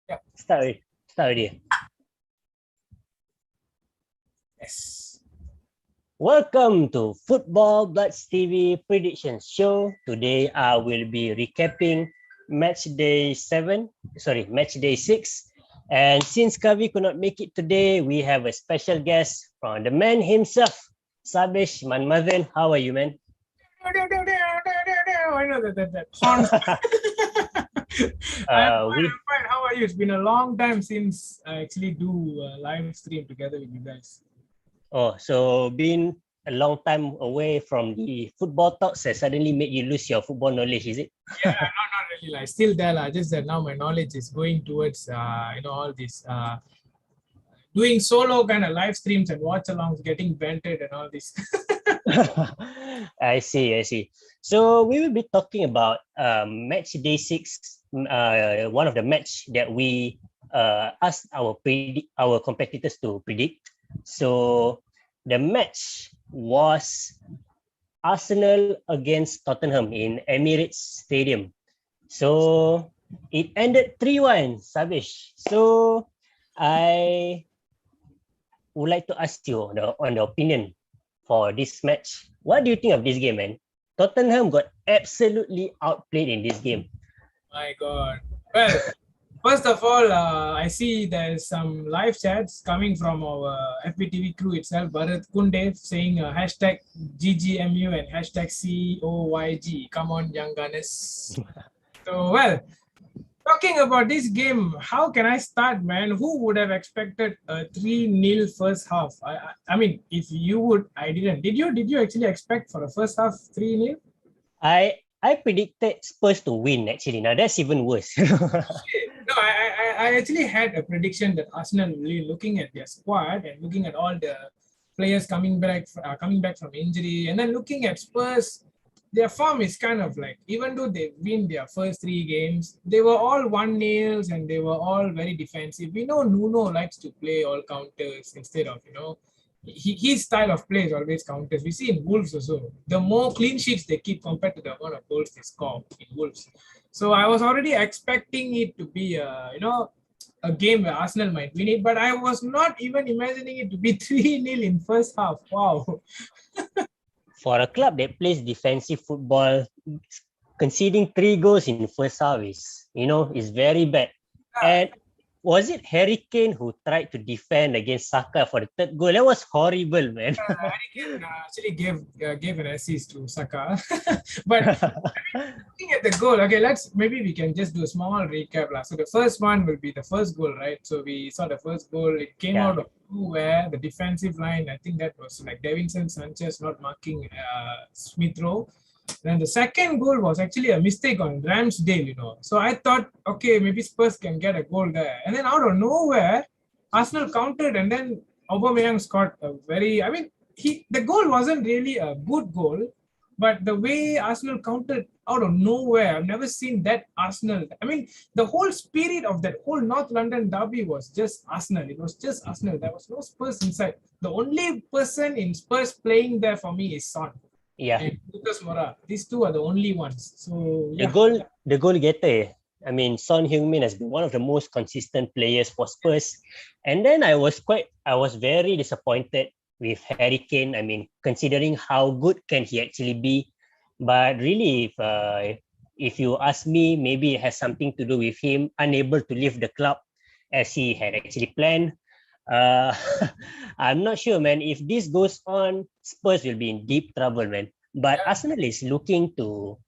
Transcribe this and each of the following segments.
Yeah. Start already. Yes. Welcome to Football Bloods TV Predictions Show. Today I will be recapping match day 6. And since Kavi could not make it today, we have a special guest from the man himself, Sabish Manmathan. How are you, man? I know that horns. I'm We fine. How are you? It's been a long time since I actually do a live stream together with you guys. so been a long time away from the football talks has suddenly made you lose your football knowledge, is it? Yeah, not really. Like still there, just that now my knowledge is going towards all this doing solo kind of live streams and watch alongs, getting vented and all this. I see. So we will be talking about match day 6, one of the match that we asked our competitors to predict. So the match was Arsenal against Tottenham in Emirates Stadium. So it ended 3-1, Sabish. So I would like to ask you on the opinion for this match. What do you think of this game, man? Tottenham got absolutely outplayed in this game. My God. Well, first of all, I see there's some live chats coming from our FBTV crew itself, Bharat Kundev saying hashtag GGMU and hashtag COYG. Come on, young gunners. So, well, talking about this game, how can I start, man? Who would have expected a 3-0 first half? I mean, if you would, I didn't. Did you actually expect for the first half 3-0? I predicted Spurs to win actually. Now that's even worse. No, I actually had a prediction that Arsenal really looking at their squad and looking at all the players coming back from injury, and then looking at Spurs, their form is kind of like, even though they win their first 3 games, they were all 1-0s and they were all very defensive. We know Nuno likes to play all counters instead of his style of play is always counters. We see in Wolves also, the more clean sheets they keep compared to the amount of goals they score in Wolves. So I was already expecting it to be a game where Arsenal might win it, but I was not even imagining it to be 3-0 in first half. Wow. For a club that plays defensive football, conceding 3 goals in first half is very bad. And was it Harry Kane who tried to defend against Saka for the third goal? That was horrible, man. Harry Kane actually gave an assist to Saka, but looking at the goal, okay, maybe we can just do a small recap. So the first one will be the first goal, right? So we saw the first goal. It came out of nowhere. The defensive line, I think that was like Davinson Sanchez not marking Smith Rowe. Then the second goal was actually a mistake on Ramsdale. So I thought, okay, maybe Spurs can get a goal there. And then out of nowhere, Arsenal countered, and then Aubameyang scored a the goal wasn't really a good goal, but the way Arsenal countered out of nowhere, I've never seen that Arsenal. I mean, the whole spirit of that whole North London derby was just Arsenal. It was just Arsenal. There was no Spurs inside. The only person in Spurs playing there for me is Son. Yeah. And Lucas Moura. These two are the only ones. So yeah. The goal getter. I mean, Son Heung-min has been one of the most consistent players for Spurs. And then I was very disappointed with Harry Kane. I mean, considering how good can he actually be. But really, if you ask me, maybe it has something to do with him unable to leave the club as he had actually planned. I'm not sure, man. If this goes on, Spurs will be in deep trouble, man. But Arsenal is looking towards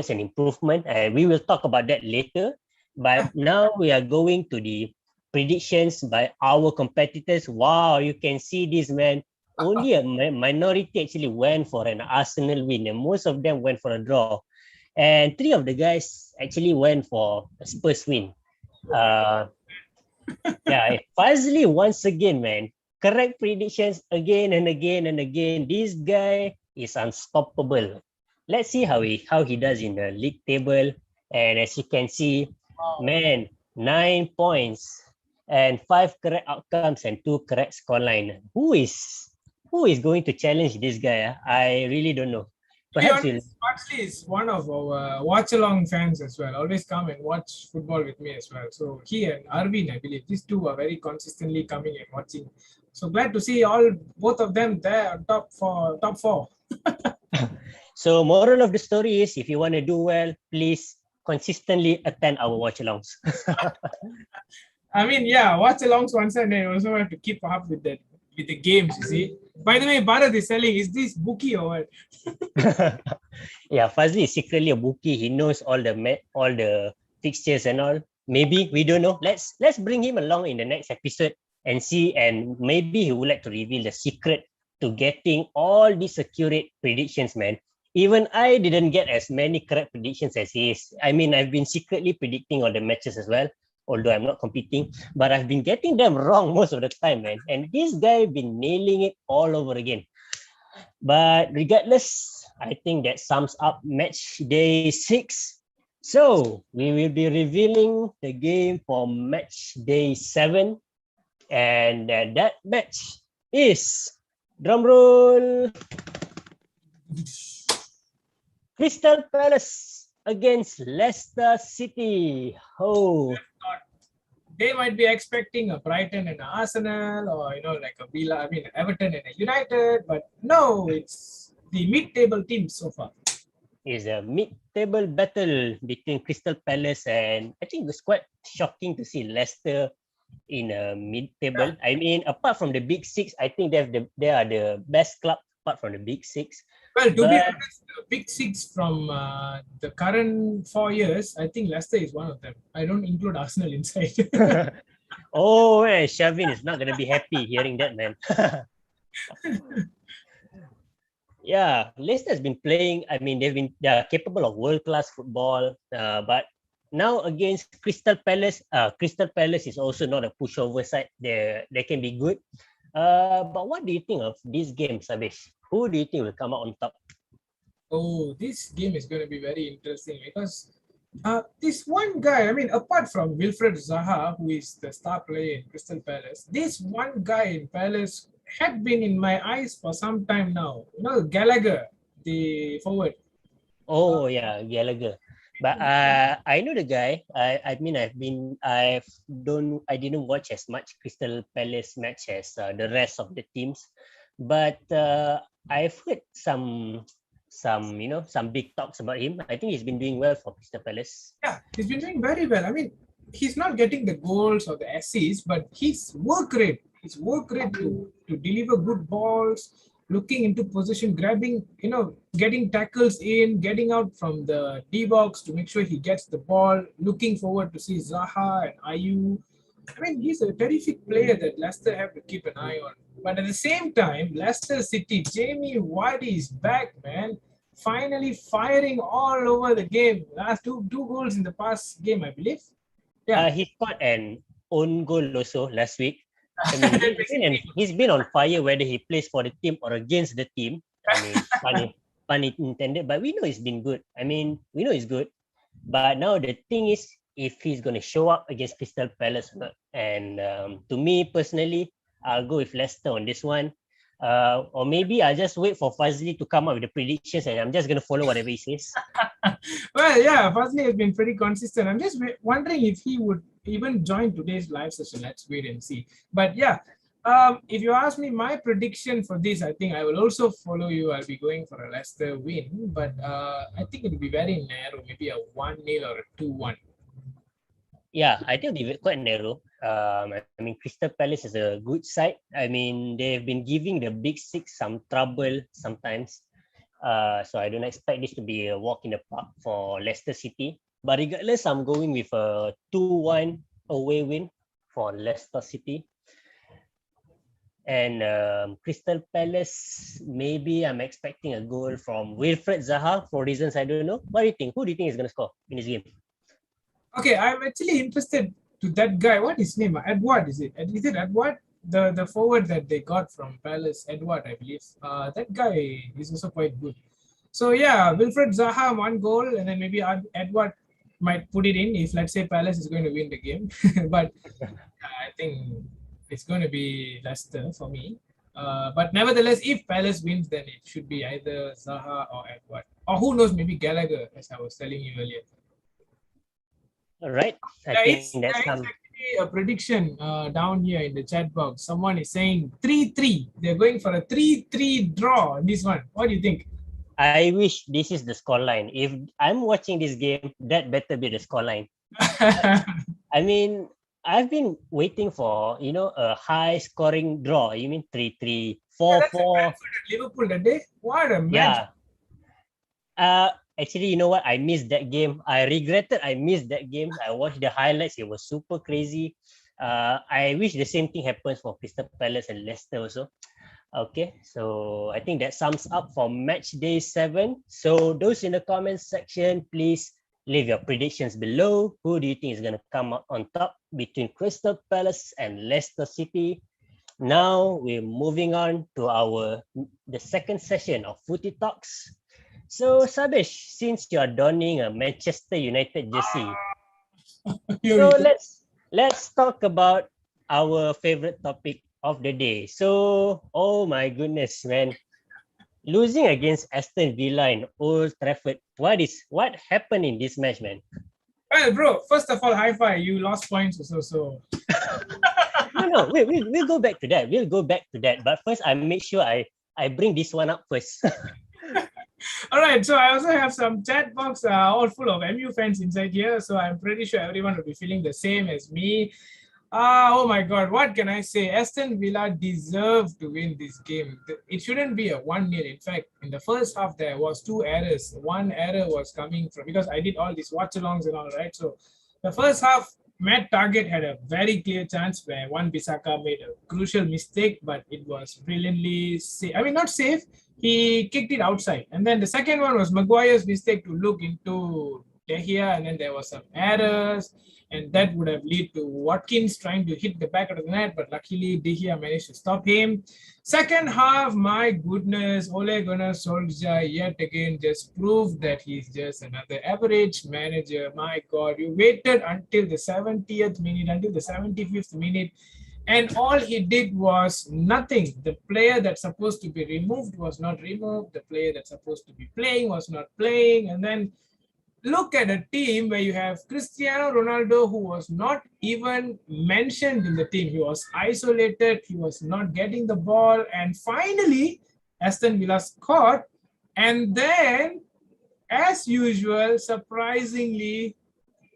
an improvement, and we will talk about that later. But now we are going to the predictions by our competitors. Wow, you can see this, man. Only a minority actually went for an Arsenal win, and most of them went for a draw. And 3 of the guys actually went for a Spurs win. Fazli once again, man. Correct predictions again and again and again. This guy is unstoppable. Let's see how he does in the league table. And as you can see, man, 9 points and 5 correct outcomes and 2 correct scoreline. Who is going to challenge this guy? I really don't know. To be Perhaps we'll. honest, Bartley is one of our watch-along fans as well. Always come and watch football with me as well. So he and Arvin, I believe, these two are very consistently coming and watching. So glad to see both of them there on top four. So moral of the story is, if you want to do well, please consistently attend our watch-alongs. I mean, yeah, watch-alongs one side, and you also have to keep up with the games. You see. By the way, Bharat is selling. Is this bookie or what? Yeah, Fazli is secretly a bookie. He knows all the fixtures and all. Maybe we don't know. Let's bring him along in the next episode and see, and maybe he would like to reveal the secret to getting all these accurate predictions, man. Even I didn't get as many correct predictions as he is. I mean, I've been secretly predicting all the matches as well, although I'm not competing, but I've been getting them wrong most of the time, man. And this guy been nailing it all over again. But regardless, I think that sums up match day 6. So we will be revealing the game for match day 7. And that match is, drumroll, Crystal Palace against Leicester City. Oh, They might be expecting a Brighton and an Arsenal, or like a Villa. I mean, Everton and a United. But no, it's the mid-table team so far. is a mid-table battle between Crystal Palace, and I think it was quite shocking to see Leicester in a mid-table. I mean, apart from the Big Six, I think they are the best club apart from the Big Six. Well, to be honest, the Big Six from the current 4 years, I think Leicester is one of them. I don't include Arsenal inside. Oh, man, Shavin is not going to be happy hearing that, man. Yeah, Leicester has been playing. I mean, they are capable of world-class football, but now against Crystal Palace is also not a pushover side. They can be good. But what do you think of this game, Sabesh? Who do you think will come out on top? Oh, this game is going to be very interesting because this one guy, I mean, apart from Wilfred Zaha, who is the star player in Crystal Palace, this one guy in Palace had been in my eyes for some time now. Gallagher, the forward. Oh yeah, Gallagher. But I know the guy. I mean, I didn't watch as much Crystal Palace match as the rest of the teams, but I've heard some big talks about him. I think he's been doing well for Crystal Palace. Yeah, he's been doing very well. I mean, he's not getting the goals or the assists, but his work rate to deliver good balls, looking into position, grabbing, getting tackles in, getting out from the D box to make sure he gets the ball, looking forward to see Zaha and Ayu. I mean, he's a terrific player that Leicester have to keep an eye on. But at the same time, Leicester City, Jamie Vardy is back, man. Finally firing all over the game. Last two goals in the past game, I believe. Yeah. He scored an own goal also last week. I mean, he's been on fire whether he plays for the team or against the team. I mean, pun intended, but we know he's been good. I mean, we know he's good. But now the thing is, if he's going to show up against Crystal Palace or not. And to me personally, I'll go with Leicester on this one. Or maybe I'll just wait for Fazli to come up with the predictions and I'm just going to follow whatever he says. Well, yeah, Fazli has been pretty consistent. I'm just wondering if he would even join today's live session. Let's wait and see. But yeah, if you ask me my prediction for this, I think I will also follow you. I'll be going for a Leicester win. But I think it will be very narrow, maybe a 1-0 or a 2-1. Yeah, I think it'll be quite narrow. I mean, Crystal Palace is a good side. I mean, they've been giving the Big Six some trouble sometimes. So I don't expect this to be a walk in the park for Leicester City. But regardless, I'm going with a 2-1 away win for Leicester City. And Crystal Palace, maybe I'm expecting a goal from Wilfred Zaha for reasons I don't know. What do you think? Who do you think is going to score in this game? Okay, I'm actually interested to that guy. What is his name? Edward, is it? Is it Edward? The forward that they got from Palace, Edward, I believe. That guy is also quite good. So yeah, Wilfred Zaha 1 goal, and then maybe Edward might put it in if, let's say, Palace is going to win the game. But I think it's going to be Leicester for me. But nevertheless, if Palace wins, then it should be either Zaha or Edward. Or who knows, maybe Gallagher, as I was telling you earlier. All right. I There think is, that's there is some. actually a prediction down here in the chat box. Someone is saying 3-3. They're going for a 3-3 draw in this one. What do you think? I wish this is the scoreline. If I'm watching this game, that better be the scoreline. I mean, I've been waiting for a high scoring draw. You mean 3-3, Yeah, four that's a four? Brentford and Liverpool that day. What a match. Yeah. Actually, you know what? I missed that game. I regretted I missed that game. I watched the highlights. It was super crazy. I wish the same thing happens for Crystal Palace and Leicester also. Okay, so I think that sums up for match day 7. So those in the comments section, please leave your predictions below. Who do you think is going to come out on top between Crystal Palace and Leicester City? Now we're moving on to the second session of Footy Talks. So Sabesh, since you are donning a Manchester United jersey, so let's talk about our favorite topic of the day. So, oh my goodness, man. Losing against Aston Villa in Old Trafford. What happened in this match, man? Well, bro, first of all, high five. You lost points also, so. No, we'll go back to that. We'll go back to that. But first, I make sure I bring this one up first. All right, so I also have some chat box all full of MU fans inside here, so I'm pretty sure everyone will be feeling the same as me. Oh my God, what can I say? Aston Villa deserved to win this game. It shouldn't be a 1-0. In fact, in the first half, there was 2 errors. One error was coming from, because I did all these watch-alongs and all, right? So the first half, Matt Target had a very clear chance where Wan-Bissaka made a crucial mistake, but it was brilliantly safe. I mean, not safe. He kicked it outside. And then the second one was Maguire's mistake to look into De Gea, and then there was some errors, and that would have led to Watkins trying to hit the back of the net, but luckily De Gea managed to stop him. Second half, my goodness, Ole Gunnar Solskjaer yet again just proved that he's just another average manager. My God, you waited until the 70th minute, until the 75th minute, and all he did was nothing. The player that's supposed to be removed was not removed. The player that's supposed to be playing was not playing. And then look at a team where you have Cristiano Ronaldo, who was not even mentioned in the team. He was isolated. He was not getting the ball. And finally, Aston Villa scored. And then, as usual, surprisingly,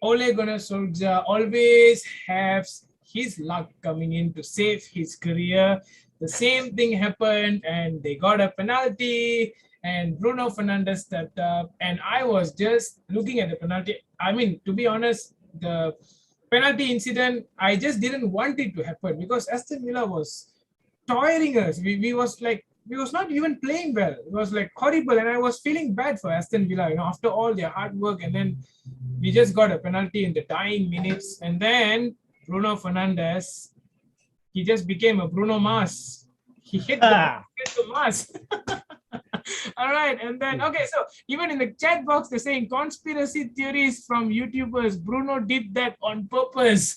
Ole Gunnar Solskjaer always has his luck coming in to save his career. The same thing happened, and they got a penalty, and Bruno Fernandes stepped up, and I was just looking at the penalty. I mean, to be honest, the penalty incident, I just didn't want it to happen because Aston Villa was tiring us. We was not even playing well. It was like horrible, and I was feeling bad for Aston Villa, after all their hard work, and then we just got a penalty in the dying minutes, and then Bruno Fernandes, he just became a Bruno Mars. He hit the Mars. All right, and then okay, so even in the chat box, they're saying conspiracy theories from YouTubers. Bruno did that on purpose.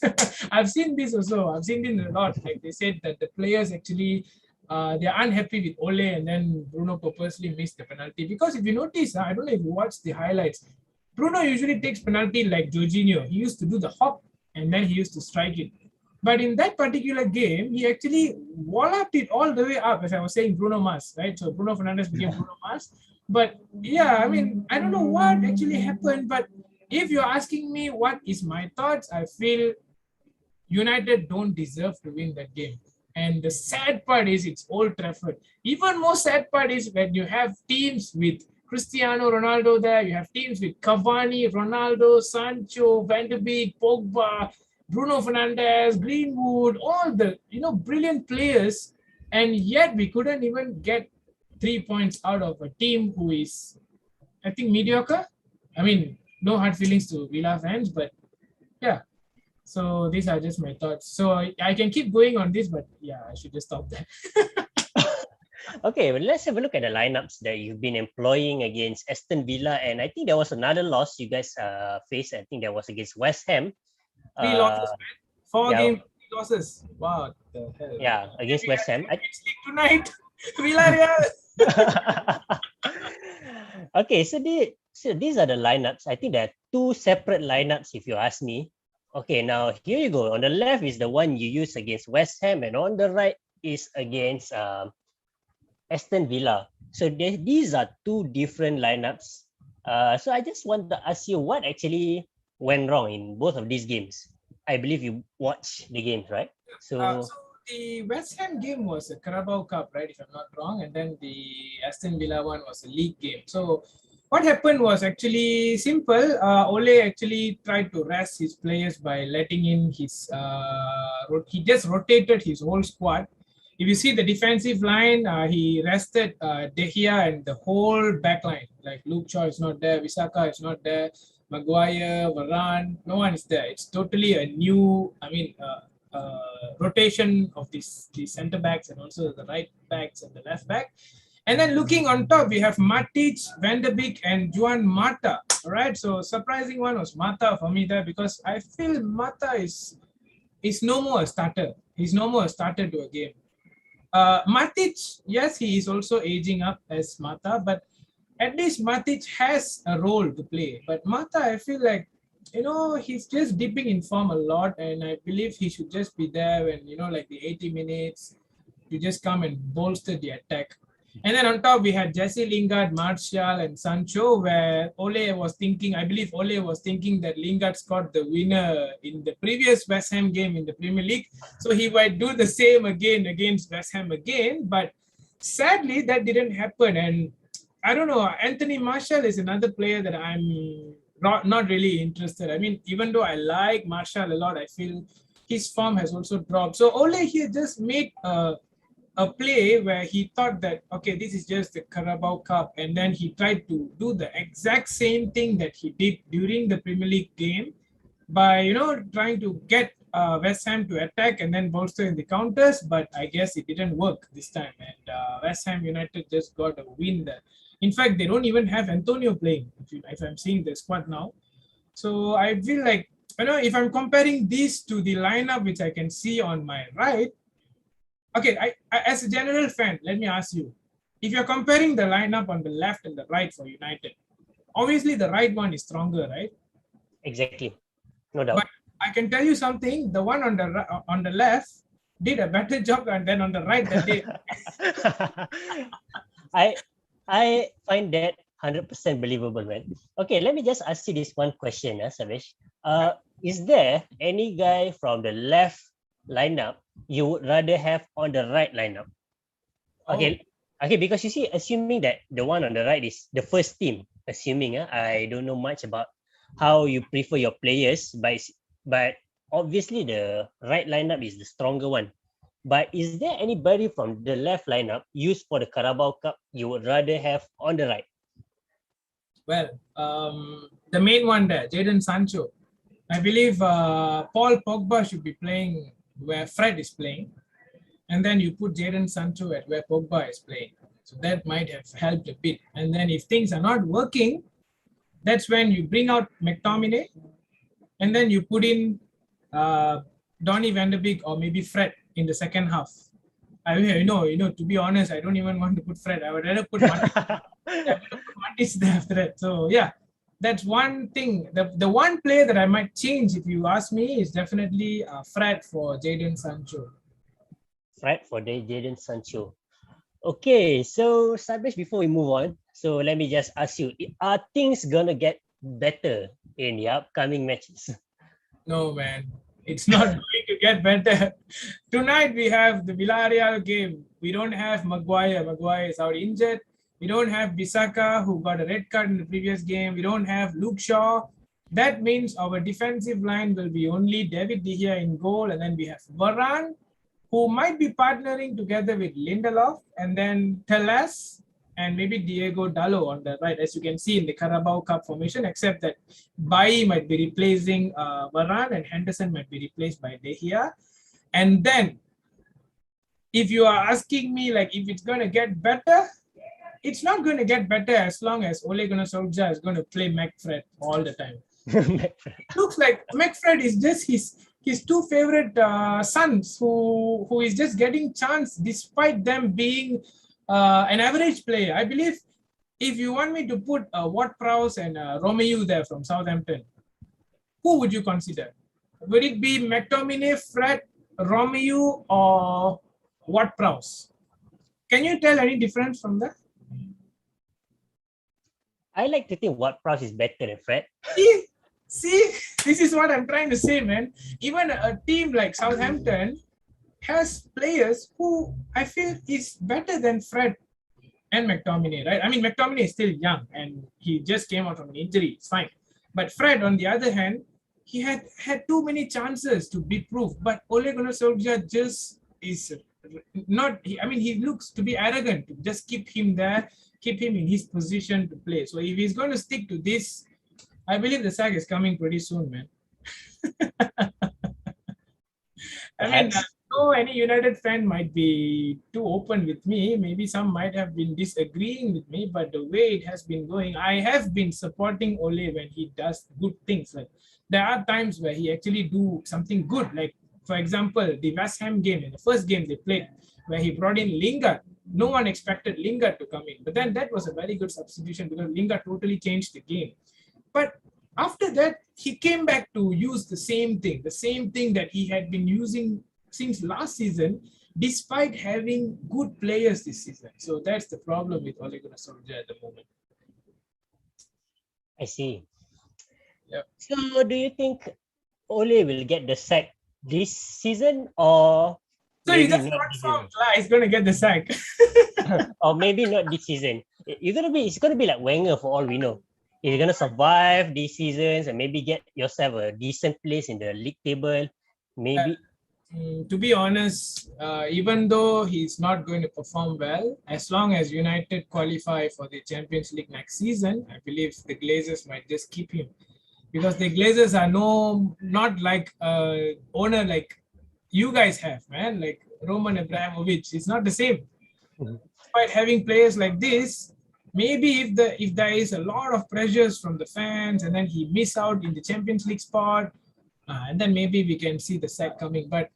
I've seen this also. I've seen it a lot. Like they said that the players actually they're unhappy with Ole, and then Bruno purposely missed the penalty. Because if you notice, I don't know if you watch the highlights, Bruno usually takes penalty like Jorginho. He used to do the hop and then he used to strike it. But in that particular game, he actually walloped it all the way up, as I was saying, Bruno Mars, right? So Bruno Fernandes became Bruno Mars. But yeah, I mean, I don't know what actually happened, but if you're asking me what is my thoughts, I feel United don't deserve to win that game. And the sad part is it's Old Trafford. Even more sad part is when you have teams with Cristiano Ronaldo there, you have teams with Cavani, Ronaldo, Sancho, Van de Beek, Pogba, Bruno Fernandes, Greenwood, all the brilliant players, and yet we couldn't even get 3 points out of a team who is, I think, mediocre. I mean, no hard feelings to Villa fans, but yeah. So these are just my thoughts. So I can keep going on this, but yeah, I should just stop there. Okay, well, let's have a look at the lineups that you've been employing against Aston Villa, and I think there was another loss you guys faced. I think that was against West Ham. 3 losses, man. 4 games. losses. Wow, the hell. Yeah, against We West have Ham. Champions League tonight. Villarreal. Okay, so these are the lineups. I think there are two separate lineups if you ask me. Okay, now here you go. On the left is the one you use against West Ham, and on the right is against Aston Villa. So these are two different lineups. So I just want to ask you what actually went wrong in both of these games. I believe you watched the games, right? So So the West Ham game was a Carabao Cup, right? If I'm not wrong, and then the Aston Villa one was a league game. So what happened was actually simple. Ole actually tried to rest his players by letting in his. He just rotated his whole squad. If you see the defensive line, he rested De Gea and the whole back line. Like Luke Shaw is not there, Visaka is not there, Maguire, Varane, no one is there. It's totally a new. Rotation of the center backs and also the right backs and the left back. And then looking on top, we have Matic, Van de Beek, and Juan Mata. All right. So surprising one was Mata for me there because I feel Mata is no more a starter. He's no more a starter to a game. Matic, yes, he is also aging up as Mata, but at least Matic has a role to play. But Mata, I feel like, he's just dipping in form a lot, and I believe he should just be there when, like the 80 minutes, you just come and bolster the attack. And then on top, we had Jesse Lingard, Martial, and Sancho, where I believe Ole was thinking that Lingard scored the winner in the previous West Ham game in the Premier League. So he might do the same again against West Ham again. But sadly, that didn't happen. And I don't know, Anthony Martial is another player that I'm not really interested. I mean, even though I like Martial a lot, I feel his form has also dropped. So Ole here just made a play where he thought that, okay, this is just the Carabao Cup. And then he tried to do the exact same thing that he did during the Premier League game by, trying to get West Ham to attack and then bolster in the counters. But I guess it didn't work this time. And West Ham United just got a win there. In fact, they don't even have Antonio playing, if I'm seeing the squad now. So I feel like, if I'm comparing these to the lineup, which I can see on my right, okay, as a general fan, let me ask you, if you're comparing the lineup on the left and the right for United, obviously the right one is stronger, right? exactly, no But doubt. I can tell you something, the one on the left did a better job than on the right that day. I I find that 100% believable, man. Okay, let me just ask you this one question, Savesh. Is there any guy from the left lineup you would rather have on the right lineup? Oh, Okay, okay, because you see, assuming that the one on the right is the first team, assuming I don't know much about how you prefer your players, but obviously the right lineup is the stronger one. But is there anybody from the left lineup used for the Carabao Cup you would rather have on the right? well, the main one there, Jadon Sancho. I believe Paul Pogba should be playing where Fred is playing, and then you put Jadon Sancho at where Pogba is playing. So that might have helped a bit. And then if things are not working, that's when you bring out McTominay, and then you put in Donny van de Beek or maybe Fred in the second half. To be honest, I don't even want to put Fred. I would rather put Matis there after that. So yeah, that's one thing. The one play that I might change, if you ask me, is definitely Fred for Jadon Sancho. Right, for the Jadon Sancho. Okay, so Sabesh, before we move on, so let me just ask you, are things gonna get better in the upcoming matches? No, man, it's not going to get better. Tonight we have the Villarreal game. We don't have Maguire. Maguire is out injured. We don't have Bisaka, who got a red card in the previous game. We don't have Luke Shaw. That means our defensive line will be only David De Gea in goal, and then we have Varane, who might be partnering together with Lindelof, and then Teles and maybe Diego Dallo on the right, as you can see in the Carabao Cup formation, except that Bailly might be replacing Varane and Henderson might be replaced by De Gea. And then, if you are asking me, like, if it's going to get better, it's not going to get better as long as Ole Gunnar Solskjaer is going to play McFred all the time. Looks like McFred is just his two favorite sons who is just getting chance despite them being an average player. I believe if you want me to put Ward-Prowse and Romeo there from Southampton, who would you consider? Would it be McTominay, Fred, Romeo, or Ward-Prowse? Can you tell any difference from that? I like to think Ward-Prowse is better than Fred. See, this is what I'm trying to say, man. Even a team like Southampton has players who I feel is better than Fred and McTominay, right? I mean, McTominay is still young and he just came out from an injury. It's fine. But Fred, on the other hand, he had too many chances to be proof. But Ole Gunnar Solskjaer just is not. I mean, he looks to be arrogant to just keep him there, keep him in his position to play. So if he's going to stick to this, I believe the sack is coming pretty soon, man. I mean, no, any United fan might be too open with me. Maybe some might have been disagreeing with me, but the way it has been going, I have been supporting Ole when he does good things. Like there are times where he actually do something good. Like for example, the West Ham game, in the first game they played, where he brought in Lingard. No one expected Lingard to come in, but then that was a very good substitution because Lingard totally changed the game. But after that, he came back to use the same thing that he had been using since last season, despite having good players this season. So that's the problem with Ole Gunnar Solskjaer at the moment. I see. Yep. So do you think Ole will get the sack this season, or so maybe that's not this season? He's going to get the sack. Or maybe not this season. It's gonna be like Wenger for all we know. You're gonna survive these seasons and maybe get yourself a decent place in the league table. Maybe. To be honest, even though he's not going to perform well, as long as United qualify for the Champions League next season, I believe the Glazers might just keep him. Because the Glazers are not like owner like you guys have, man. Like Roman Abramovich, it's not the same. Despite having players like this, maybe if there is a lot of pressures from the fans and then he miss out in the Champions League spot, and then maybe we can see the sack coming. But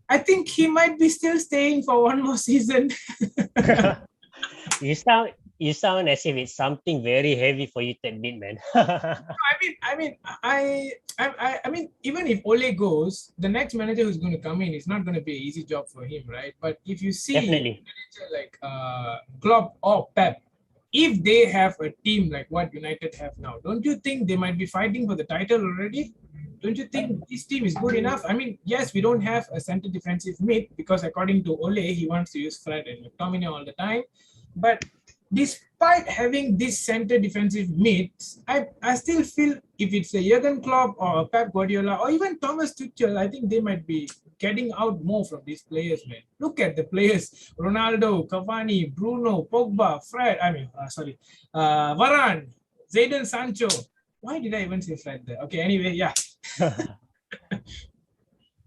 I think he might be still staying for one more season. You sound as if it's something very heavy for you to admit, man. I mean, even if Ole goes, the next manager who's going to come in is not going to be an easy job for him, right? But if you see Definitely. a manager like Klopp or Pep, if they have a team like what United have now, don't you think they might be fighting for the title already? Don't you think this team is good enough? I mean, yes, we don't have a center defensive mid because according to Ole, he wants to use Fred and McTominay all the time. But despite having this center defensive mids, I still feel if it's a Jurgen Klopp or a Pep Guardiola or even Thomas Tuchel, I think they might be getting out more from these players, man. Look at the players: Ronaldo, Cavani, Bruno, Pogba, Fred. Varane, Jadon Sancho. Why did I even say Fred there? Okay, anyway, yeah.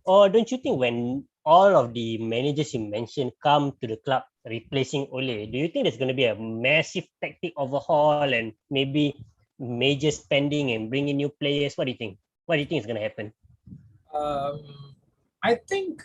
Or don't you think when all of the managers you mentioned come to the club replacing Ole, do you think there's going to be a massive tactic overhaul and maybe major spending and bringing new players? What do you think? What do you think is going to happen? I think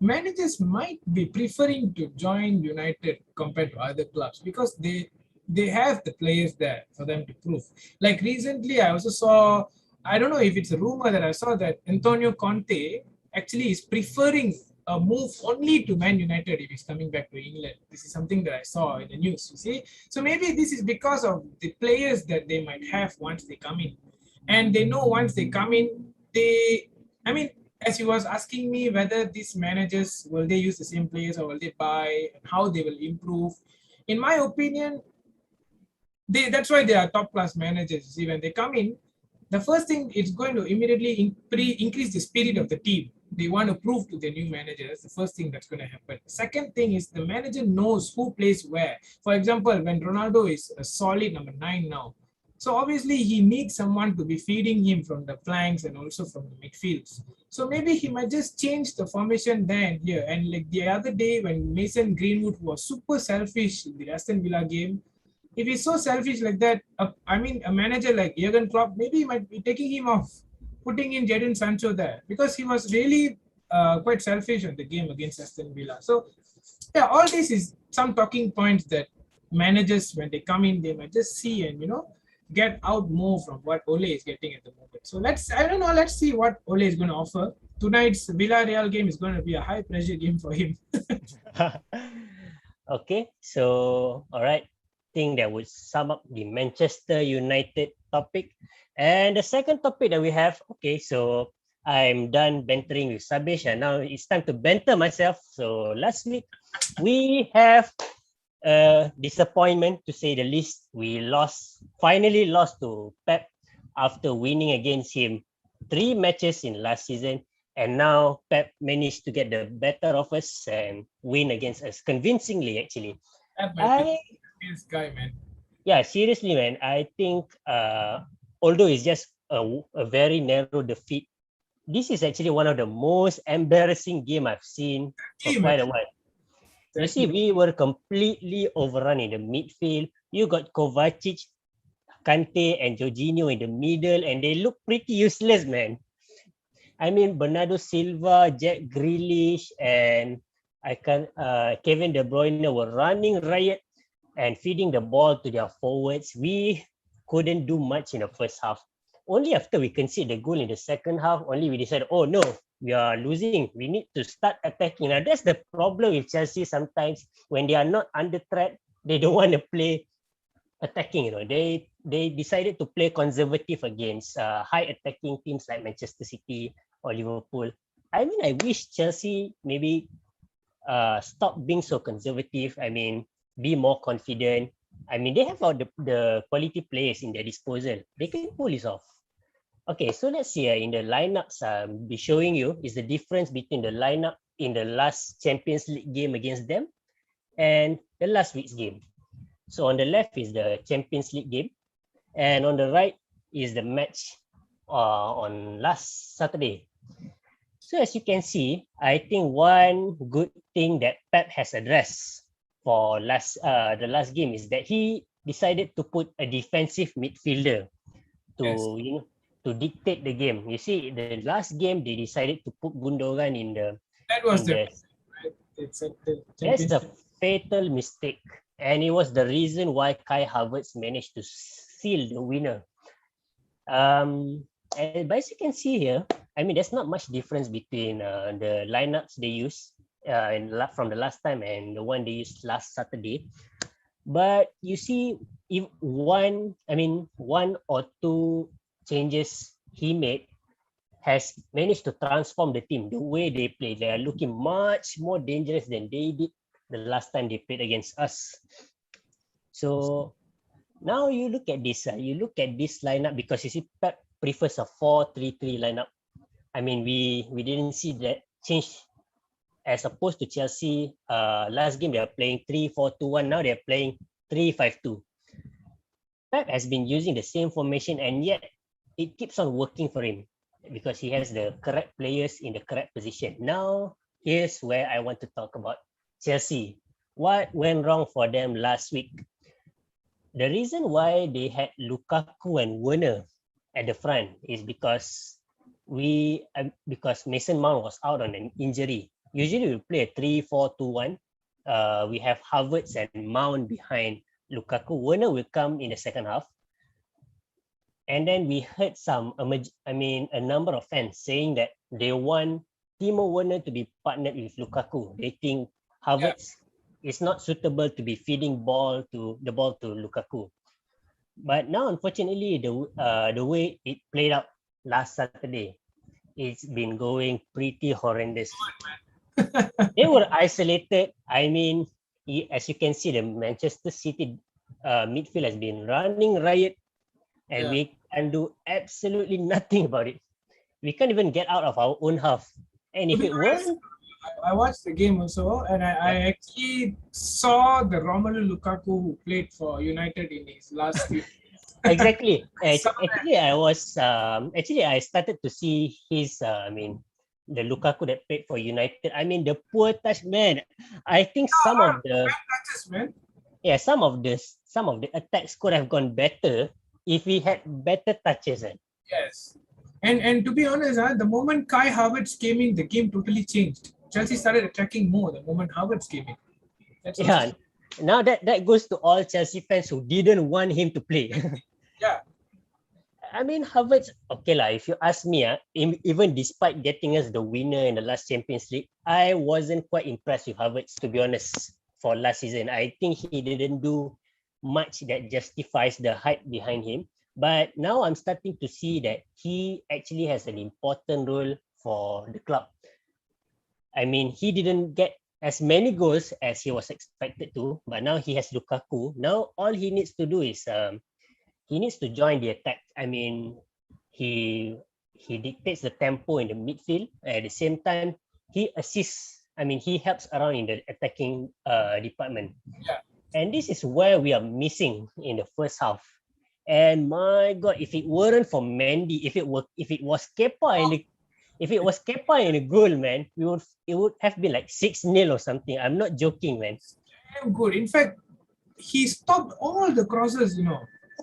managers might be preferring to join United compared to other clubs because they have the players there for them to prove. Like recently, I also saw, I don't know if it's a rumor that I saw that Antonio Conte actually is preferring a move only to Man United if he's coming back to England. This is something that I saw in the news, you see. So maybe this is because of the players that they might have once they come in. And they know once they come in, as you was asking me whether these managers, will they use the same players or will they buy and how they will improve. In my opinion, that's why they are top class managers. See, when they come in, the first thing is going to immediately increase the spirit of the team. They want to prove to the new manager. That's the first thing that's going to happen. Second thing is the manager knows who plays where. For example, when Ronaldo is a solid number 9 now, so obviously he needs someone to be feeding him from the flanks and also from the midfields. So maybe he might just change the formation there and here. And like the other day when Mason Greenwood was super selfish in the Aston Villa game, if he's so selfish like that, a manager like Jurgen Klopp, maybe he might be taking him off. putting in Jadon Sancho there because he was really quite selfish in the game against Aston Villa. So yeah, all this is some talking points that managers when they come in they might just see and get out more from what Ole is getting at the moment. So let's see what Ole is going to offer. Tonight's Villarreal game is going to be a high pressure game for him. Okay, so all right, think that would sum up the Manchester United topic. And the second topic that we have, okay, so I'm done bantering with Sabish and now it's time to banter myself. So last week we have a disappointment to say the least. We finally lost to Pep after winning against him 3 matches in last season. And now Pep managed to get the better of us and win against us convincingly, actually. That might be this guy, man. Yeah, seriously, man. I think although it's just a very narrow defeat, this is actually one of the most embarrassing game I've seen for quite a while. You see, we were completely overrun in the midfield. You got Kovacic, Kante, and Jorginho in the middle, and they look pretty useless, man. I mean, Bernardo Silva, Jack Grealish, and Kevin De Bruyne were running riot and feeding the ball to their forwards. We couldn't do much in the first half. Only after we conceded the goal in the second half, only we decided, oh no, we are losing. We need to start attacking. Now that's the problem with Chelsea sometimes. When they are not under threat, they don't want to play attacking. They decided to play conservative against high attacking teams like Manchester City or Liverpool. I mean, I wish Chelsea maybe stop being so conservative. I mean, be more confident. I mean, they have all the quality players in their disposal. They can pull this off. Okay, so let's see in the lineups I'll be showing you is the difference between the lineup in the last Champions League game against them and the last week's game. So on the left is the Champions League game, and on the right is the match on last Saturday. So as you can see, I think one good thing that Pep has addressed for the last game is that he decided to put a defensive midfielder to to dictate the game. You see, the last game they decided to put Gundogan in the. That was that's the fatal mistake, and it was the reason why Kai Havertz managed to seal the winner. And as you can see here, I mean, there's not much difference between the lineups they use from the last time and the one they used last Saturday. But you see, if one or two changes he made has managed to transform the team. The way they play, they are looking much more dangerous than they did the last time they played against us. So now you look at this. You look at this lineup because you see Pep prefers a 4-3-3 lineup. I mean, we didn't see that change as opposed to Chelsea. Last game they are playing 3-4-2-1. Now they are playing 3-5-2. Pep has been using the same formation, and yet it keeps on working for him because he has the correct players in the correct position. Now, here's where I want to talk about Chelsea. What went wrong for them last week? The reason why they had Lukaku and Werner at the front is because Mason Mount was out on an injury. Usually we play a 3-4-2-1. We have Havertz and Mount behind Lukaku. Werner will come in the second half. And then we heard a number of fans saying that they want Timo Werner to be partnered with Lukaku. They think Havertz is not suitable to be feeding the ball to Lukaku. But now, unfortunately, the way it played out last Saturday, it's been going pretty horrendous. They were isolated. I mean, as you can see, the Manchester City midfield has been running riot, and we can do absolutely nothing about it. We can't even get out of our own half. And if it weren't, I watched the game also, and I actually saw the Romelu Lukaku who played for United in his last few. Exactly. Actually, I started to see his. The Lukaku that played for United. I mean, the poor touch, man. I think some of the touches, man. Yeah, some of the attacks could have gone better if we had better touches. Yes. And to be honest, the moment Kai Havertz came in, the game totally changed. Chelsea started attacking more the moment Havertz came in. That's also Yeah. Now that goes to all Chelsea fans who didn't want him to play. yeah. I mean, Havertz, okay lah. If you ask me, even despite getting us the winner in the last Champions League, I wasn't quite impressed with Havertz, to be honest, for last season. I think he didn't do much that justifies the hype behind him. But now I'm starting to see that he actually has an important role for the club. I mean, he didn't get as many goals as he was expected to, but now he has Lukaku. Now all he needs to do is he needs to join the attack. I mean, he he dictates the tempo in the midfield. At the same time, he assists. I mean, he helps around in the attacking department. Yeah. And this is where we are missing in the first half. And my God, if it weren't for Mendy, if it was Kepa in the if it was Kepa in the goal, man, it would have been like 6-0 or something. I'm not joking, man. Damn good. In fact, he stopped all the crosses,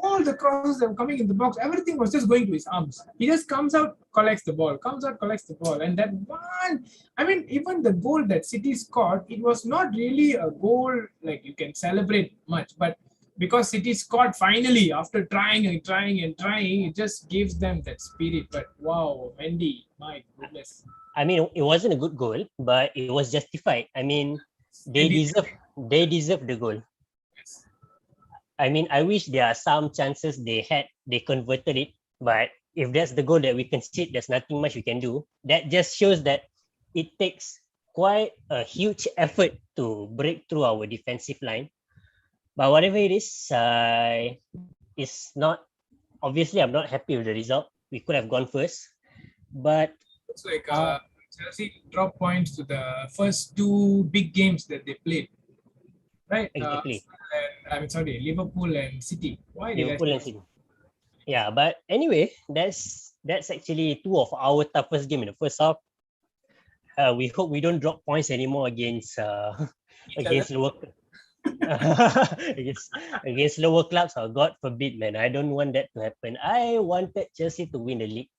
all the crosses that were coming in the box. Everything was just going to his arms. He just comes out, collects the ball, comes out, collects the ball. And that one, I mean, even the goal that City scored, it was not really a goal like you can celebrate much. But because City scored finally after trying and trying and trying, it just gives them that spirit. But wow, Mendy, my goodness. I mean, it wasn't a good goal, but it was justified. I mean, they Mendy, deserve the goal. yes. I mean, I wish there are some chances they converted it, but if that's the goal that we concede, there's nothing much we can do. That just shows that it takes quite a huge effort to break through our defensive line. But whatever it is, it's not. Obviously, I'm not happy with the result. We could have gone first, but It's like uh, Chelsea dropped points to the first two big games that they played, right? exactly, I'm sorry, Liverpool and City. Why did I Liverpool say and City. Yeah, but anyway, that's actually two of our toughest game in the first half. We hope we don't drop points anymore against each other? against lower against lower clubs, or God forbid, man. I don't want that to happen. I wanted Chelsea to win the league,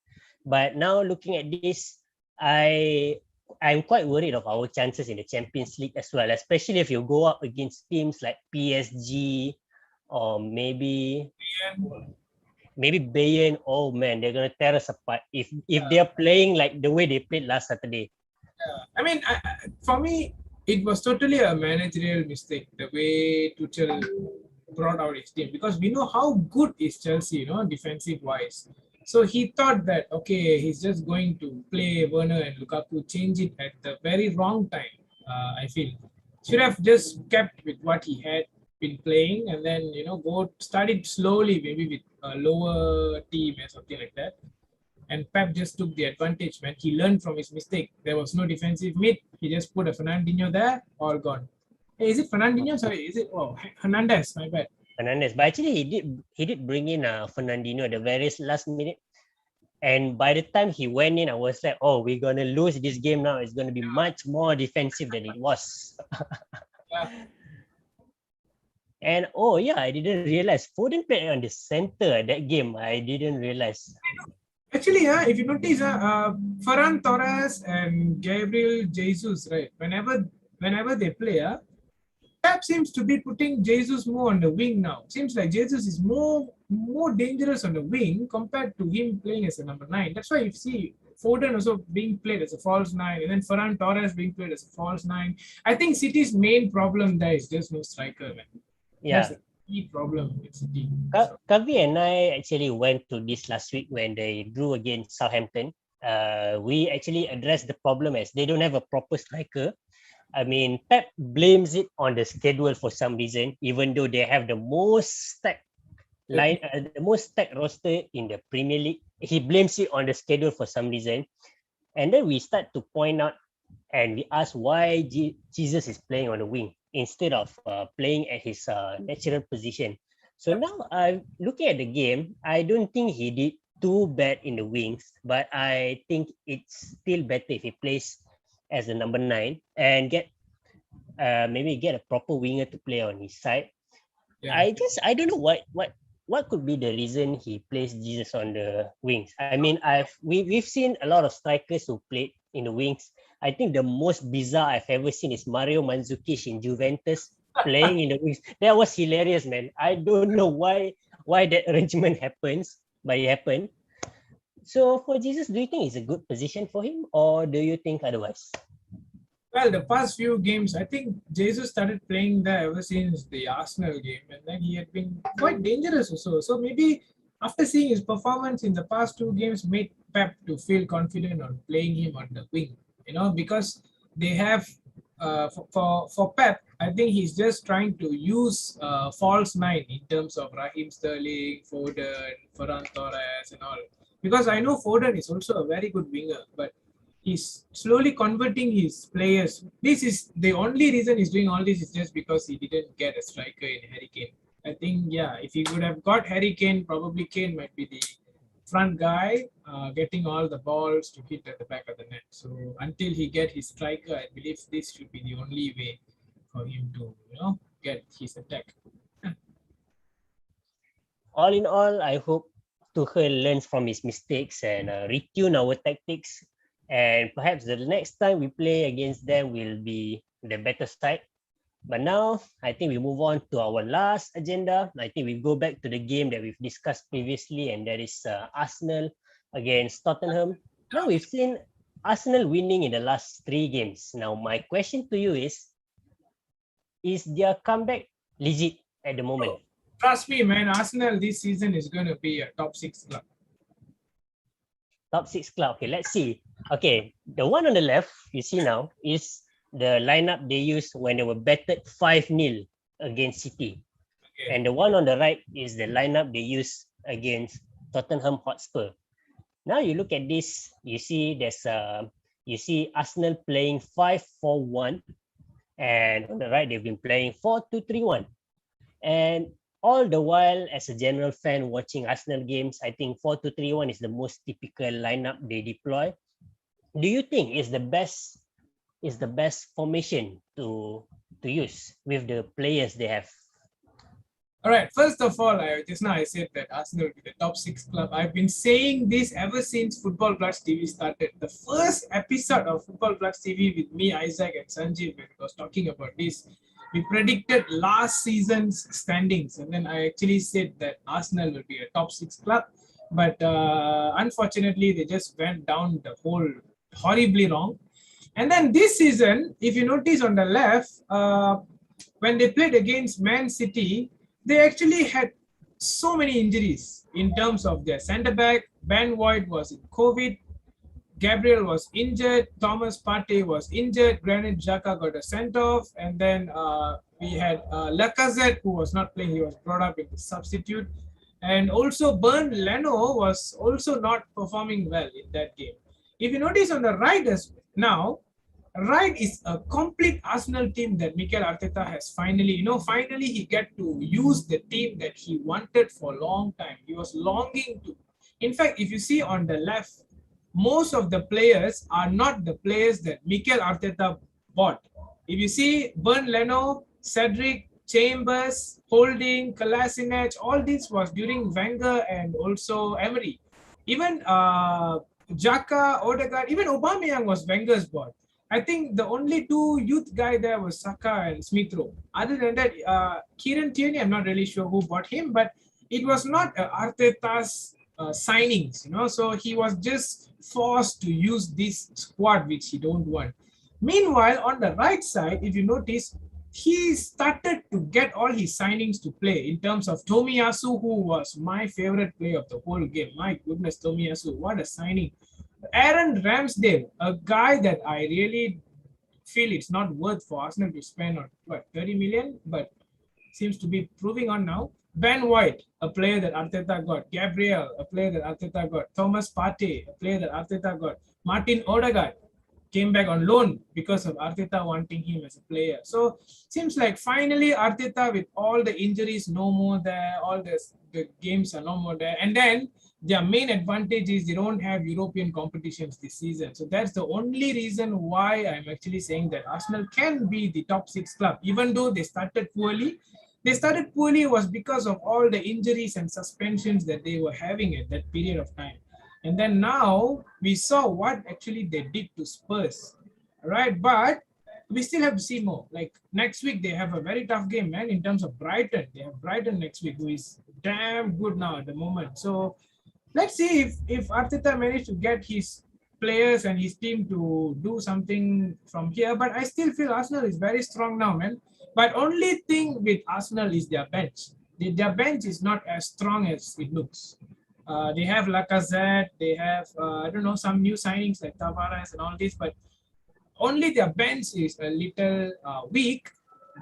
but now looking at this, I'm quite worried of our chances in the Champions League as well, especially if you go up against teams like PSG or maybe Bayern. Oh man, they're gonna tear us apart if they're playing like the way they played last Saturday. I mean, for me, it was totally a managerial mistake the way Tuchel brought out his team because we know how good is Chelsea, defensive wise. So he thought that okay, he's just going to play Werner and Lukaku, change it at the very wrong time. I feel should have just kept with what he had been playing and then go start it slowly, maybe with a lower team or something like that. And Pep just took the advantage, man. He learned from his mistake. There was no defensive mid. He just put a Fernandinho there, all gone. Hey, is it Fernandinho? Sorry, is it? Oh, Hernandez. My bad. Fernandez, but actually he did bring in Fernandinho at the very last minute. And by the time he went in, I was like, oh, we're going to lose this game now. It's going to be much more defensive than it was. Yeah. And oh, yeah, I didn't realize Foden played on the center that game. I didn't realize. Actually, if you notice, Ferran Torres and Gabriel Jesus, right? Whenever they play, Pep seems to be putting Jesus more on the wing now. Seems like Jesus is more dangerous on the wing compared to him playing as a number 9. That's why you see Foden also being played as a false 9, and then Ferran Torres being played as a false 9. I think City's main problem there is just no striker, man. That's Yeah. the key problem with City. Kavi and I actually went to this last week when they drew against Southampton. We actually addressed the problem as they don't have a proper striker. I mean, Pep blames it on the schedule for some reason, even though they have the most stacked roster in the Premier League. He blames it on the schedule for some reason, and then we start to point out and we ask why Jesus is playing on the wing instead of playing at his natural position. So now, looking at the game, I don't think he did too bad in the wings, but I think it's still better if he plays as the number 9 and maybe get a proper winger to play on his side. Yeah. I don't know what what could be the reason he placed Jesus on the wings? I mean, we've seen a lot of strikers who played in the wings. I think the most bizarre I've ever seen is Mario Mandzukic in Juventus playing in the wings. That was hilarious, man. I don't know why that arrangement happens, but it happened. So for Jesus, do you think it's a good position for him, or do you think otherwise? Well, the past few games, I think Jesus started playing there ever since the Arsenal game, and then he had been quite dangerous also. So maybe after seeing his performance in the past two games, made Pep to feel confident on playing him on the wing. Because they have for Pep, I think he's just trying to use false nine in terms of Raheem Sterling, Foden, Ferran Torres, and all. Because I know Foden is also a very good winger, but he's slowly converting his players. This is the only reason he's doing all this is just because he didn't get a striker in Harry Kane. I think, yeah, if he would have got Harry Kane, probably Kane might be the front guy, getting all the balls to hit at the back of the net. So until he get his striker, I believe this should be the only way for him to, get his attack. All in all, I hope Tuchel learns from his mistakes and retune our tactics. And perhaps the next time we play against them will be the better side. But now, I think we move on to our last agenda. I think we go back to the game that we've discussed previously, and that is Arsenal against Tottenham. Now we've seen Arsenal winning in the last 3 games. Now, my question to you is their comeback legit at the moment? Trust me, man, Arsenal this season is going to be a top 6 club. Top 6 club. Okay, let's see. Okay, the one on the left, you see now, is the lineup they used when they were battered 5-0 against City. Okay. And the one on the right is the lineup they used against Tottenham Hotspur. Now you look at this, you see Arsenal playing 5-4-1, and on the right they've been playing 4-2-3-1. And all the while, as a general fan watching Arsenal games, I think 4-2-3-1 is the most typical lineup they deploy. Do you think is the best formation to use with the players they have? All right. First of all, just now I said that Arsenal will be the top 6 club. I've been saying this ever since Football Plus TV started. The first episode of Football Plus TV with me, Isaac, and Sanjeev, when I was talking about this, we predicted last season's standings, and then I actually said that Arsenal will be a top 6 club. But unfortunately, they just went down the hole horribly wrong. And then this season, if you notice on the left, when they played against Man City, they actually had so many injuries in terms of their centre back. Ben White was in COVID. Gabriel was injured. Thomas Partey was injured. Granit Xhaka got a sent off. And then we had Lacazette, who was not playing. He was brought up as a substitute. And also Bernd Leno was also not performing well in that game. If you notice on the right now, right is a complete Arsenal team that Mikel Arteta has finally he get to use the team that he wanted for a long time. He was longing to. In fact, if you see on the left, most of the players are not the players that Mikel Arteta bought. If you see Bernd Leno, Cedric, Chambers, Holding, Kolasinac, all this was during Wenger and also Emery. Even Xhaka, Odegaard, even Aubameyang was Wenger's bought. I think the only 2 youth guy there was Saka and Smith Rowe. Other than that, Kieran Tierney, I'm not really sure who bought him, but it was not Arteta's signings, So he was just forced to use this squad which he don't want. Meanwhile, on the right side, if you notice, he started to get all his signings to play in terms of Tomiyasu, who was my favorite player of the whole game. My goodness, Tomiyasu, what a signing. Aaron Ramsdale, a guy that I really feel it's not worth for Arsenal to spend on 30 million, but seems to be proving on now. Ben White, a player that Arteta got. Gabriel, a player that Arteta got. Thomas Partey, a player that Arteta got. Martin Odegaard came back on loan because of Arteta wanting him as a player. So seems like finally Arteta, with all the injuries no more there, all the games are no more there, and then their main advantage is they don't have European competitions this season. So that's the only reason why I'm actually saying that Arsenal can be the top 6 club. Even though they started poorly, they started poorly was because of all the injuries and suspensions that they were having at that period of time. And then now we saw what actually they did to Spurs, right? But we still have to see more. Like next week, they have a very tough game, man, in terms of Brighton. They have Brighton next week, who is damn good now at the moment. So let's see if Arteta managed to get his players and his team to do something from here. But I still feel Arsenal is very strong now, man. But only thing with Arsenal is their bench. Their bench is not as strong as it looks. They have Lacazette, they have I don't know, some new signings like Tavares and all this, but only their bench is a little weak.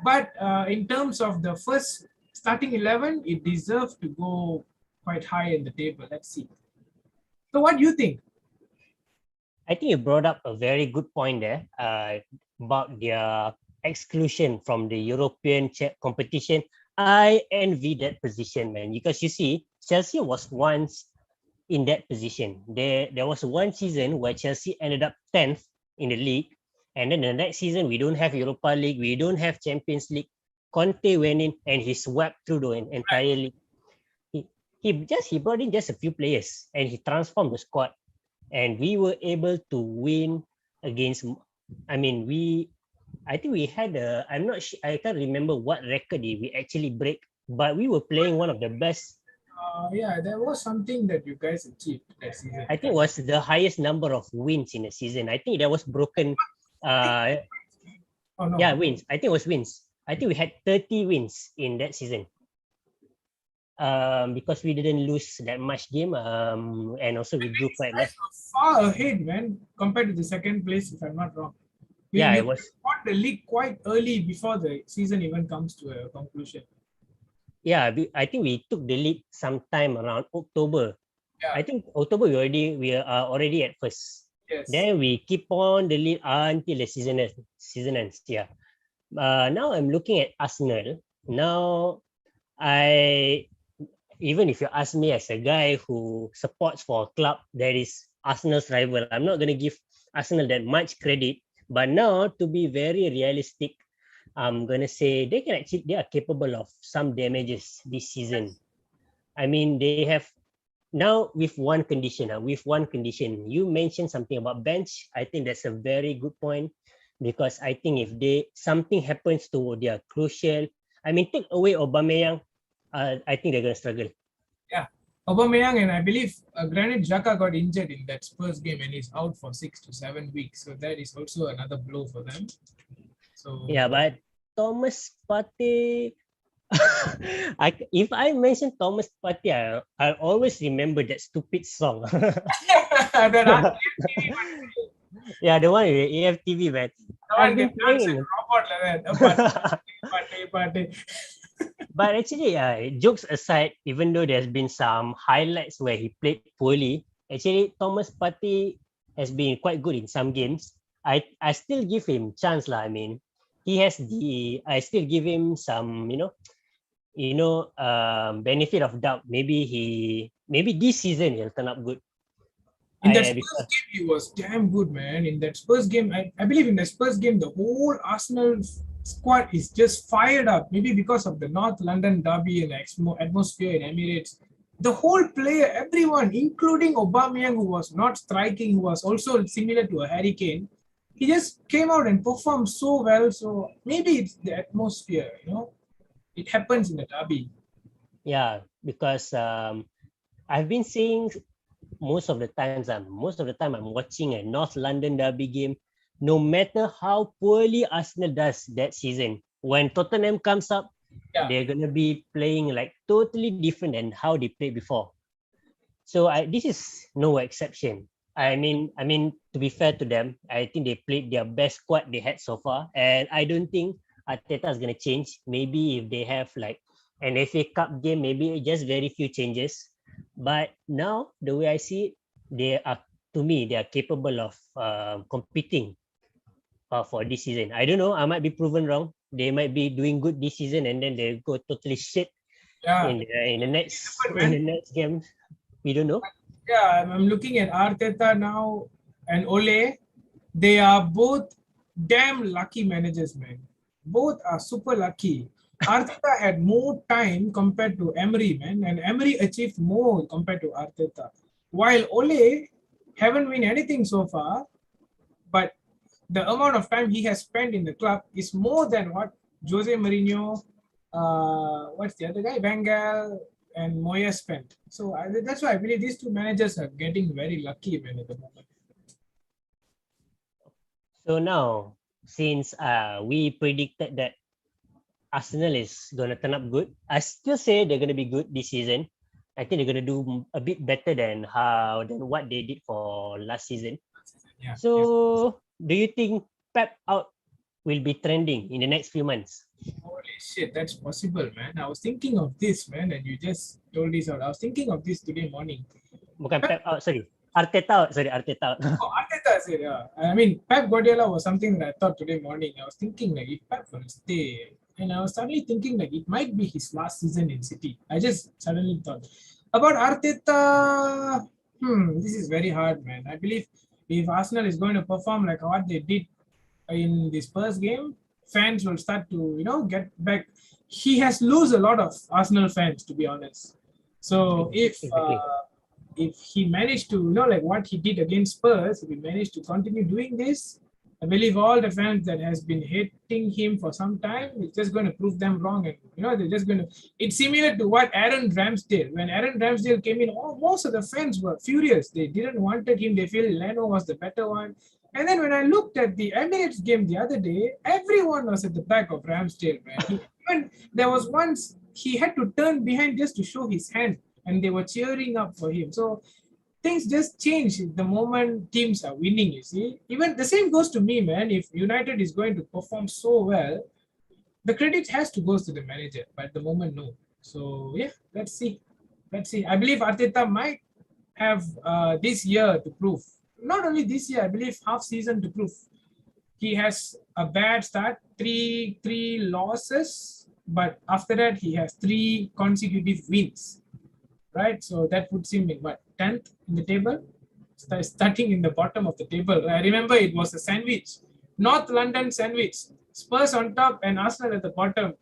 But in terms of the first starting 11, it deserves to go quite high in the table. Let's see. So what do you think? I think you brought up a very good point there about their exclusion from the European competition. I envy that position, man, because you see, Chelsea was once in that position. There was one season where Chelsea ended up 10th in the league, and then the next season we don't have Europa League, we don't have Champions League. Conte went in and he swept through the entire league. He brought in just a few players and he transformed the squad, and we were able to win against. I think we had I'm not sure, I can't remember what record we actually break, but we were playing one of the best. Yeah, there was something that you guys achieved that season. I think it was the highest number of wins in a season. I think that was broken. Oh, no. Yeah, wins. I think it was wins. I think we had 30 wins in that season. Because we didn't lose that much game. And also we drew quite less. Far ahead, man, compared to the second place, if I'm not wrong. We It was. won the league quite early before the season even comes to a conclusion. Yeah, I think we took the lead sometime around October. Yeah. I think October we are already at first. Yes. Then we keep on the lead until the season ends. Yeah. Now I'm looking at Arsenal. Now even if you ask me as a guy who supports for a club that is Arsenal's rival, I'm not gonna give Arsenal that much credit. But now, to be very realistic, I'm gonna say they are capable of some damages this season. I mean, they have now with one condition. You mentioned something about bench. I think that's a very good point, because I think if something happens to their crucial, take away Aubameyang, I think they're gonna struggle. Yeah, Aubameyang, and I believe Granit Xhaka got injured in that Spurs game and he's out for 6 to 7 weeks. So that is also another blow for them. So yeah, but Thomas Partey, if I mention Thomas Partey, I always remember that stupid song. Yeah, the one with AFTV, man. I've been playing. But actually, jokes aside, even though there's been some highlights where he played poorly, actually Thomas Partey has been quite good in some games. I still give him chance lah. I mean, I still give him some benefit of doubt. Maybe this season he'll turn up good. In that Spurs game, he was damn good, man. In that Spurs game, I believe in the Spurs game, the whole Arsenal squad is just fired up. Maybe because of the North London derby and the atmosphere in Emirates. The whole player, everyone, including Aubameyang, who was not striking, who was also similar to a Harry Kane, he just came out and performed so well. So maybe it's the atmosphere, it happens in the derby. Yeah, because I've been seeing most of the time I'm watching a North London derby game. No matter how poorly Arsenal does that season, when Tottenham comes up, they're gonna be playing like totally different than how they played before. So this is no exception. I mean, to be fair to them, I think they played their best squad they had so far, and I don't think Arteta is gonna change. Maybe if they have like an FA Cup game, maybe just very few changes. But now, the way I see it, they are capable of competing for this season. I don't know. I might be proven wrong. They might be doing good this season, and then they go totally shit in the next game. We don't know. Yeah, I'm looking at Arteta now and Ole. They are both damn lucky managers, man. Both are super lucky. Arteta had more time compared to Emery, man, and Emery achieved more compared to Arteta. While Ole haven't won anything so far, but the amount of time he has spent in the club is more than what Jose Mourinho, what's the other guy, Bengal and Moyes spent. So that's why I believe these two managers are getting very lucky, man, at the moment. So now, since we predicted that Arsenal is gonna turn up good, I still say they're gonna be good this season. I think they're gonna do a bit better than what they did for last season. Yeah, yeah. So, do you think Pep out will be trending in the next few months? Holy shit, that's possible, man. I was thinking of this, man, and you just told this out. I was thinking of this today morning. Bukan Pep out, sorry. Arteta out, sorry, Arteta out. Oh, Arteta said, yeah. I mean, Pep Guardiola was something that I thought today morning. I was thinking, like, if Pep will stay, and I was suddenly thinking, like, it might be his last season in City. I just suddenly thought about Arteta. This is very hard, man. I believe if Arsenal is going to perform like what they did in this first game, fans will start to, get back. He has lose a lot of Arsenal fans, to be honest. So Exactly. if he managed to, like what he did against Spurs, if he managed to continue doing this, I believe all the fans that has been hating him for some time, it's just going to prove them wrong. And, they're just going to, it's similar to what Aaron Ramsdale, when Aaron Ramsdale came in, most of the fans were furious. They didn't wanted him. They feel Leno was the better one. And then when I looked at the Emirates game the other day, everyone was at the back of Ramsdale, man. Even there was once he had to turn behind just to show his hand, and they were cheering up for him. So things just change the moment teams are winning, you see. Even the same goes to me, man. If United is going to perform so well, the credit has to go to the manager, but at the moment, no. So yeah, let's see. Let's see. I believe Arteta might have this year to prove. Not only this year, I believe half season to prove. He has a bad start, three losses, but after that he has 3 consecutive wins, right? So that puts him in what, 10th in the table, starting in the bottom of the table. I remember it was a sandwich, North London sandwich, Spurs on top and Arsenal at the bottom.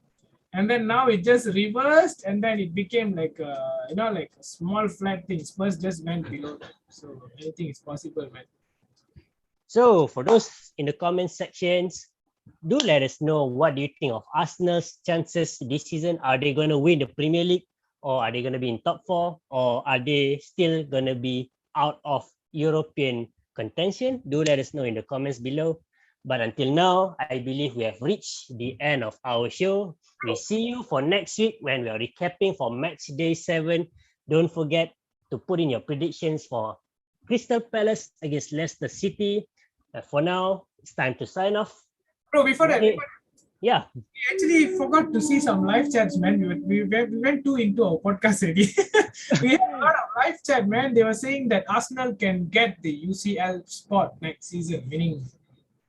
And then now it just reversed, and then it became like like a small flat thing. Spurs just went below that. So anything is possible, man. So, for those in the comment sections, do let us know what do you think of Arsenal's chances this season. Are they going to win the Premier League, or are they going to be in top 4, or are they still going to be out of European contention? Do let us know in the comments below. But until now, I believe we have reached the end of our show. We see you for next week when we are recapping for match day 7. Don't forget to put in your predictions for Crystal Palace against Leicester City. For now, it's time to sign off. Bro, before that, yeah, we actually forgot to see some live chats, man. We went too into our podcast already. We had a lot of live chat, man. They were saying that Arsenal can get the UCL spot next season, meaning,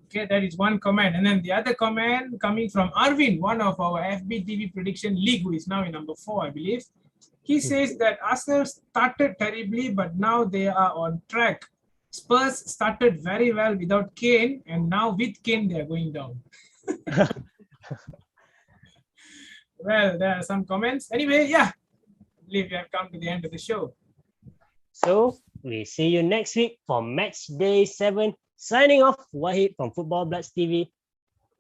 okay, that is one comment. And then the other comment coming from Arvin, one of our FBTV prediction league, who is now in number 4, I believe. He says that Arsenal started terribly, but now they are on track. Spurs started very well without Kane, and now with Kane, they are going down. Well, there are some comments. Anyway, yeah, I believe we have come to the end of the show. So, we see you next week for match day 7. Signing off, Wahid from Football Bloods TV.